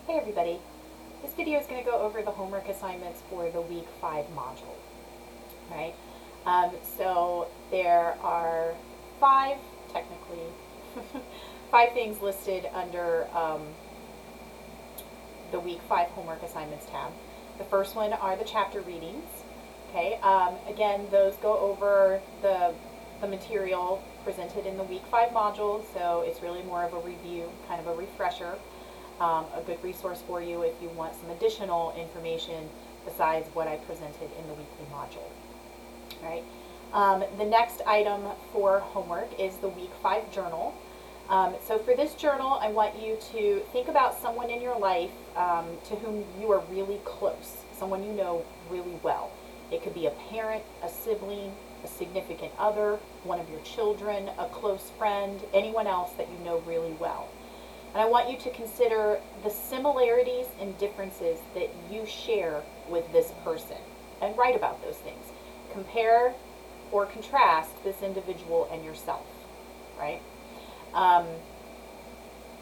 Hey everybody, this video is going to go over the homework assignments for the week 5 module, right? So there are technically, five things listed under the week 5 homework assignments tab. The first one are the chapter readings, okay? Again, those go over the material presented in the week 5 module, so it's really more of a review, kind of a refresher. A good resource for you if you want some additional information besides what I presented in the weekly module. All right. The next item for homework is the week 5 journal. So for this journal, I want you to think about someone in your life to whom you are really close, someone you know really well. It could be a parent, a sibling, a significant other, one of your children, a close friend, anyone else that you know really well. And I want you to consider the similarities and differences that you share with this person and write about those things. Compare or contrast this individual and yourself, right?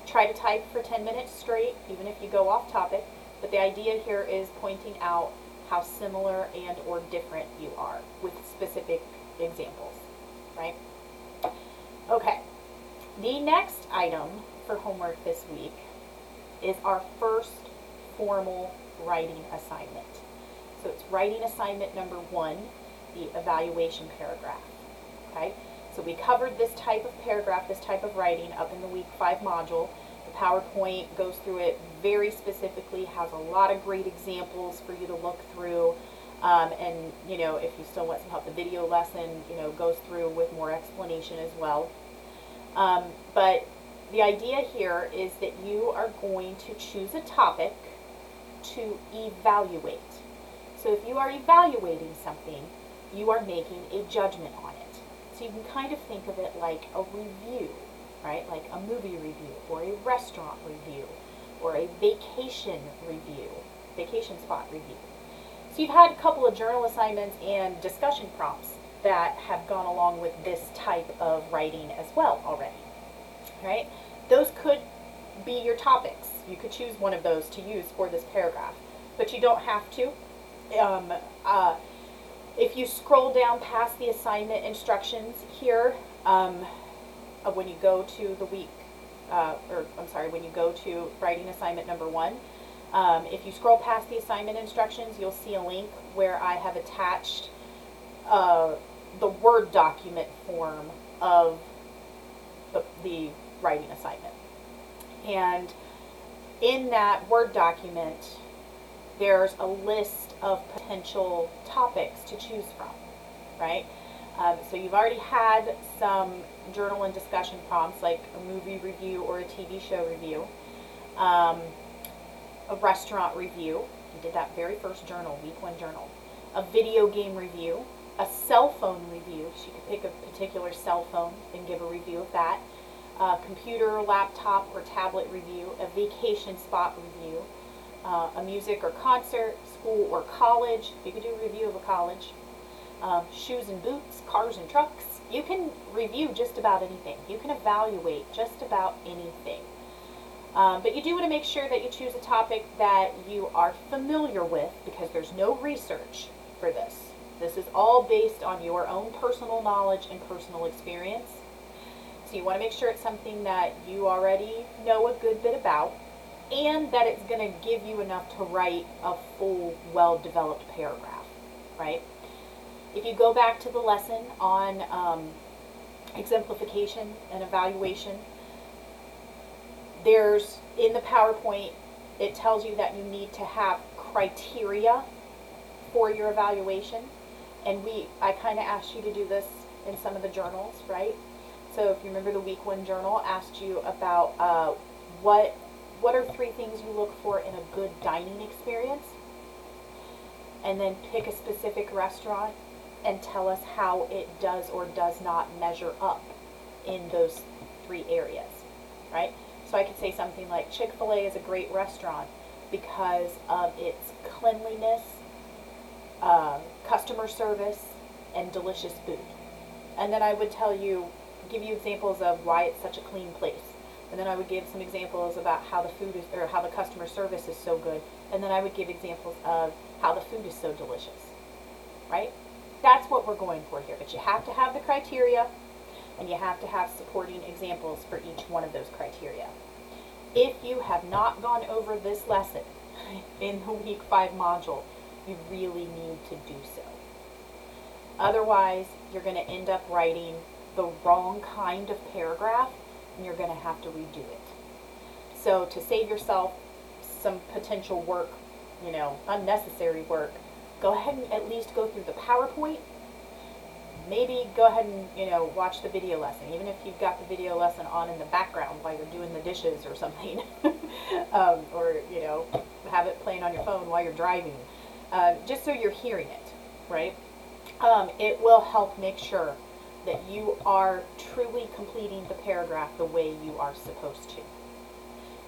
Try to type for 10 minutes straight, even if you go off topic, but the idea here is pointing out how similar and or different you are with specific examples, right? Okay, the next item for homework this week is our first formal writing assignment. So it's writing assignment number 1, the evaluation paragraph. Okay, so we covered this type of paragraph, this type of writing up in the week 5 module. The PowerPoint goes through it very specifically, has a lot of great examples for you to look through. And you know, if you still want some help, the video lesson, you know, goes through with more explanation as well. But the idea here is that you are going to choose a topic to evaluate. So if you are evaluating something, you are making a judgment on it. So you can kind of think of it like a review, right? Like a movie review or a restaurant review or a vacation review, vacation spot review. So you've had a couple of journal assignments and discussion prompts that have gone along with this type of writing as well already. Right? Those could be your topics. You could choose one of those to use for this paragraph, but you don't have to. If you scroll down past the assignment instructions here, when you go to the week, when you go to writing assignment number 1, if you scroll past the assignment instructions, you'll see a link where I have attached the Word document form of the writing assignment. And in that Word document, there's a list of potential topics to choose from, right? So you've already had some journal and discussion prompts, like a movie review or a TV show review, a restaurant review. You did that very first journal, week 1 journal. A video game review, a cell phone review. So you could pick a particular cell phone and give a review of that. Computer, laptop, or tablet review, a vacation spot review, a music or concert, school or college. You could do a review of a college. Shoes and boots, cars and trucks. You can review just about anything. You can evaluate just about anything. But you do want to make sure that you choose a topic that you are familiar with, because there's no research for this. This is all based on your own personal knowledge and personal experience. So you want to make sure it's something that you already know a good bit about, and that it's going to give you enough to write a full, well-developed paragraph, right? If you go back to the lesson on exemplification and evaluation, there's, in the PowerPoint, it tells you that you need to have criteria for your evaluation, and I kind of asked you to do this in some of the journals, right? So if you remember, the week 1 journal asked you about what are 3 things you look for in a good dining experience, and then pick a specific restaurant and tell us how it does or does not measure up in those 3 areas, right? So I could say something like Chick-fil-A is a great restaurant because of its cleanliness, customer service, and delicious food. And then I would give you examples of why it's such a clean place. And then I would give some examples about how the food is, or how the customer service is so good. And then I would give examples of how the food is so delicious, right? That's what we're going for here. But you have to have the criteria, and you have to have supporting examples for each one of those criteria. If you have not gone over this lesson in the week 5 module, you really need to do so. Otherwise, you're going to end up writing the wrong kind of paragraph, and you're going to have to redo it. So to save yourself some potential work, unnecessary work, go ahead and at least go through the PowerPoint. Maybe go ahead and, watch the video lesson, even if you've got the video lesson on in the background while you're doing the dishes or something. Or, have it playing on your phone while you're driving. Just so you're hearing it, right? It will help make sure that you are truly completing the paragraph the way you are supposed to.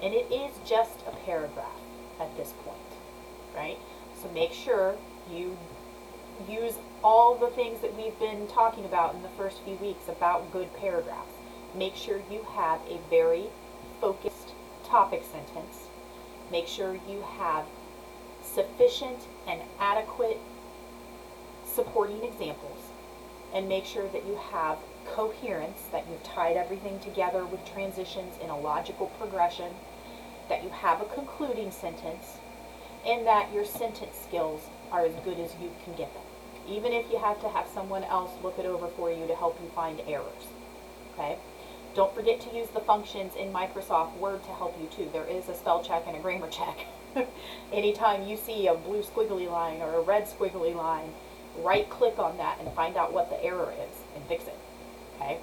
And it is just a paragraph at this point, right? So make sure you use all the things that we've been talking about in the first few weeks about good paragraphs. Make sure you have a very focused topic sentence. Make sure you have sufficient and adequate supporting examples. And make sure that you have coherence, that you've tied everything together with transitions in a logical progression, that you have a concluding sentence, and that your sentence skills are as good as you can get them. Even if you have to have someone else look it over for you to help you find errors. Okay? Don't forget to use the functions in Microsoft Word to help you too. There is a spell check and a grammar check. Anytime you see a blue squiggly line or a red squiggly line, right click on that and find out what the error is and fix it. Okay?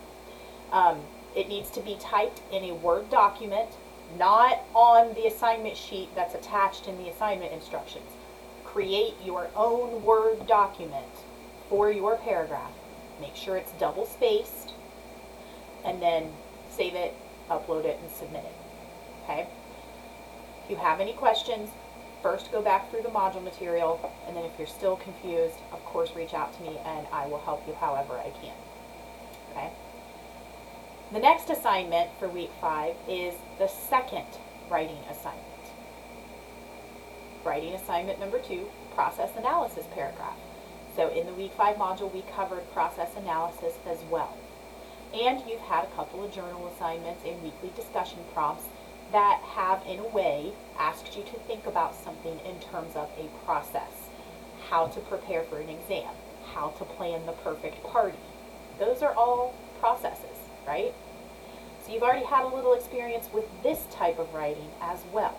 It needs to be typed in a Word document, not on the assignment sheet that's attached in the assignment instructions. Create your own Word document for your paragraph. Make sure it's double spaced, and then save it, upload it, and submit it. Okay? If you have any questions, first go back through the module material, and then if you're still confused, of course reach out to me and I will help you however I can. Okay? The next assignment for week 5 is the second writing assignment. Writing assignment number 2, process analysis paragraph. So in the week 5 module, we covered process analysis as well. And you've had a couple of journal assignments and weekly discussion prompts that have, in a way, asked you to think about something in terms of a process. How to prepare for an exam. How to plan the perfect party. Those are all processes, right? So you've already had a little experience with this type of writing as well.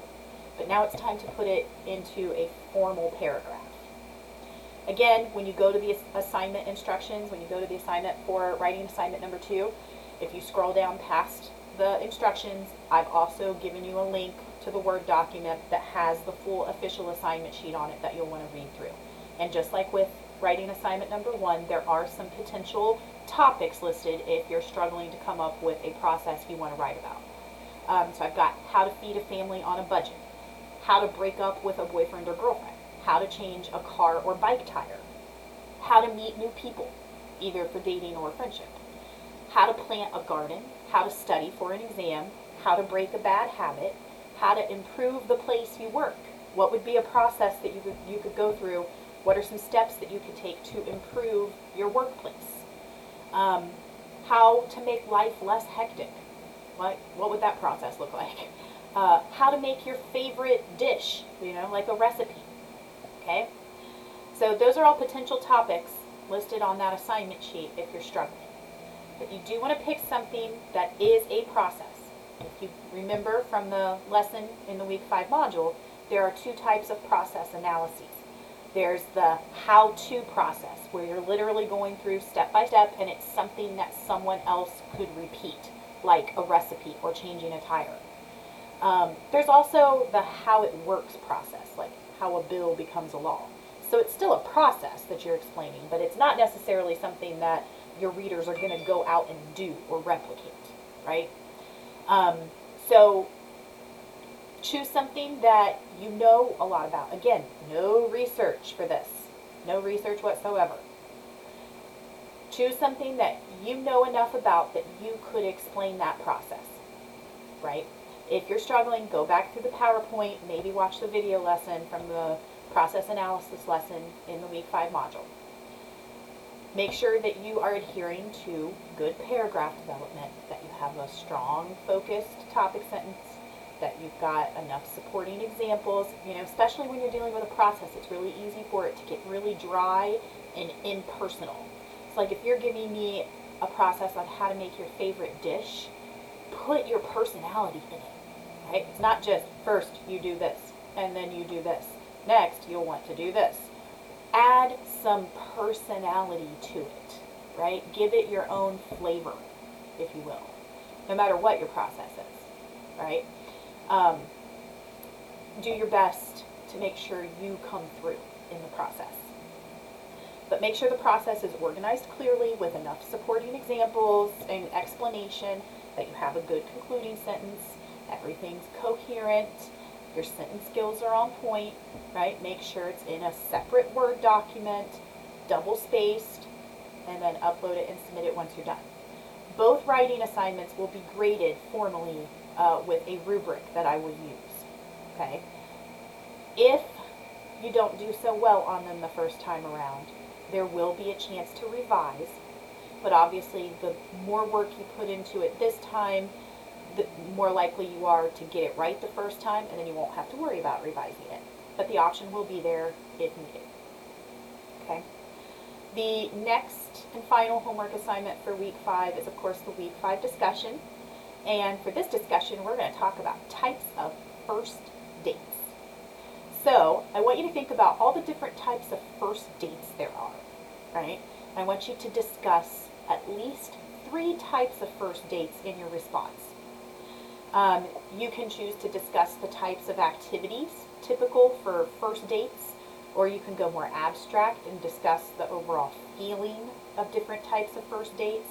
But now it's time to put it into a formal paragraph. Again, when you go to the assignment instructions, when you go to the assignment for writing assignment number 2, if you scroll down past the instructions, I've also given you a link to the Word document that has the full official assignment sheet on it that you'll want to read through. And just like with writing assignment number 1, there are some potential topics listed if you're struggling to come up with a process you want to write about. So I've got how to feed a family on a budget, how to break up with a boyfriend or girlfriend, how to change a car or bike tire, how to meet new people, either for dating or friendship, how to plant a garden, how to study for an exam, how to break a bad habit, how to improve the place you work. What would be a process that you could go through? What are some steps that you could take to improve your workplace? How to make life less hectic. What would that process look like? How to make your favorite dish, like a recipe. Okay? So those are all potential topics listed on that assignment sheet if you're struggling. But you do want to pick something that is a process. If you remember from the lesson in the week 5 module, there are 2 types of process analyses. There's the how-to process, where you're literally going through step by step and it's something that someone else could repeat, like a recipe or changing a tire. There's also the how it works process, like how a bill becomes a law. So it's still a process that you're explaining, but it's not necessarily something that your readers are going to go out and do or replicate, right? So choose something that you know a lot about. Again, no research for this. No research whatsoever. Choose something that you know enough about that you could explain that process. right? If you're struggling, go back through the PowerPoint, maybe watch the video lesson from the process analysis lesson in the Week 5 module. Make sure that you are adhering to good paragraph development, that you have a strong, focused topic sentence, that you've got enough supporting examples. You know, especially when you're dealing with a process, it's really easy for it to get really dry and impersonal. It's like if you're giving me a process on how to make your favorite dish, put your personality in it, right? It's not just first you do this and then you do this. Next, you'll want to do this. Add some personality to it, right? Give it your own flavor, if you will, no matter what your process is, right? Do your best to make sure you come through in the process. But make sure the process is organized clearly with enough supporting examples and explanation, that you have a good concluding sentence, everything's coherent, your sentence skills are on point, right? Make sure it's in a separate Word document, double spaced, and then upload it and submit it once you're done. Both writing assignments will be graded formally with a rubric that I will use, okay? If you don't do so well on them the first time around, there will be a chance to revise, but obviously the more work you put into it this time, the more likely you are to get it right the first time, and then you won't have to worry about revising it. But the option will be there if needed. Okay? The next and final homework assignment for Week 5 is, of course, the Week 5 discussion. And for this discussion, we're going to talk about types of first dates. So, I want you to think about all the different types of first dates there are, right? I want you to discuss at least 3 types of first dates in your response. You can choose to discuss the types of activities typical for first dates, or you can go more abstract and discuss the overall feeling of different types of first dates.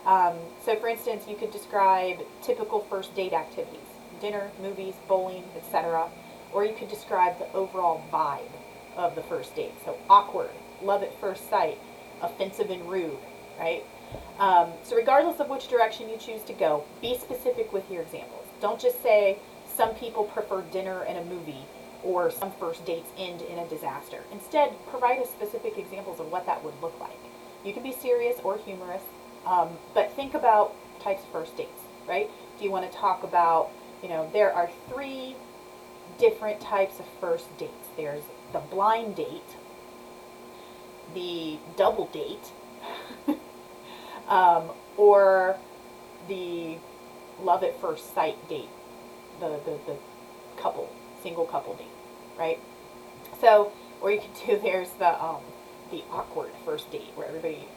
So for instance, you could describe typical first date activities, dinner, movies, bowling, etc. Or you could describe the overall vibe of the first date. So awkward, love at first sight, offensive and rude, right? So regardless of which direction you choose to go, be specific with your examples. Don't just say some people prefer dinner and a movie, or some first dates end in a disaster. Instead, provide us specific examples of what that would look like. You can be serious or humorous, but think about types of first dates, right? Do you want to talk about, there are 3 different types of first dates. There's the blind date, the double date, or the love at first sight date, the couple, single couple date, right? So, or you could do, there's the awkward first date where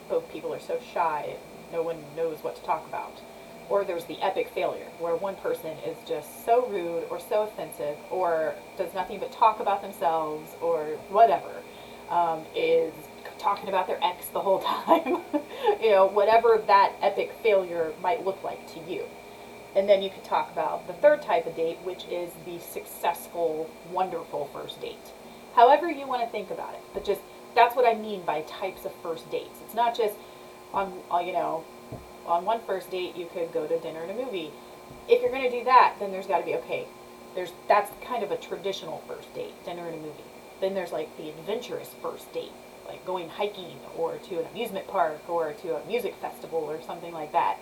both people are so shy, no one knows what to talk about. Or there's the epic failure where one person is just so rude or so offensive or does nothing but talk about themselves or whatever, is talking about their ex the whole time, whatever that epic failure might look like to you. And then you could talk about the third type of date, which is the successful, wonderful first date. However you want to think about it, but just, that's what I mean by types of first dates. It's not just on one first date you could go to dinner and a movie. If you're going to do that, then there's got to be, that's kind of a traditional first date, dinner and a movie. Then there's like the adventurous first date, like going hiking or to an amusement park or to a music festival or something like that.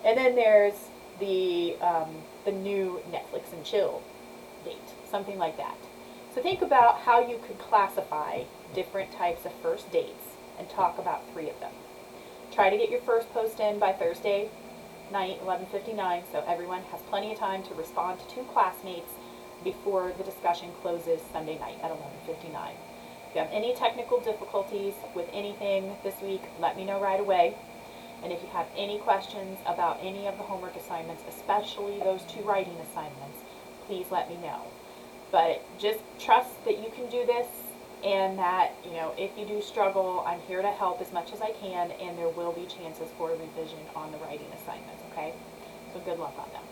And then there's the new Netflix and chill date, something like that. So think about how you could classify different types of first dates and talk about 3 of them. Try to get your first post in by Thursday night, 11:59, so everyone has plenty of time to respond to 2 classmates before the discussion closes Sunday night at 11:59. If you have any technical difficulties with anything this week, let me know right away. And if you have any questions about any of the homework assignments, especially those 2 writing assignments, please let me know. But just trust that you can do this, and that, if you do struggle, I'm here to help as much as I can, and there will be chances for revision on the writing assignments, okay? So good luck on them.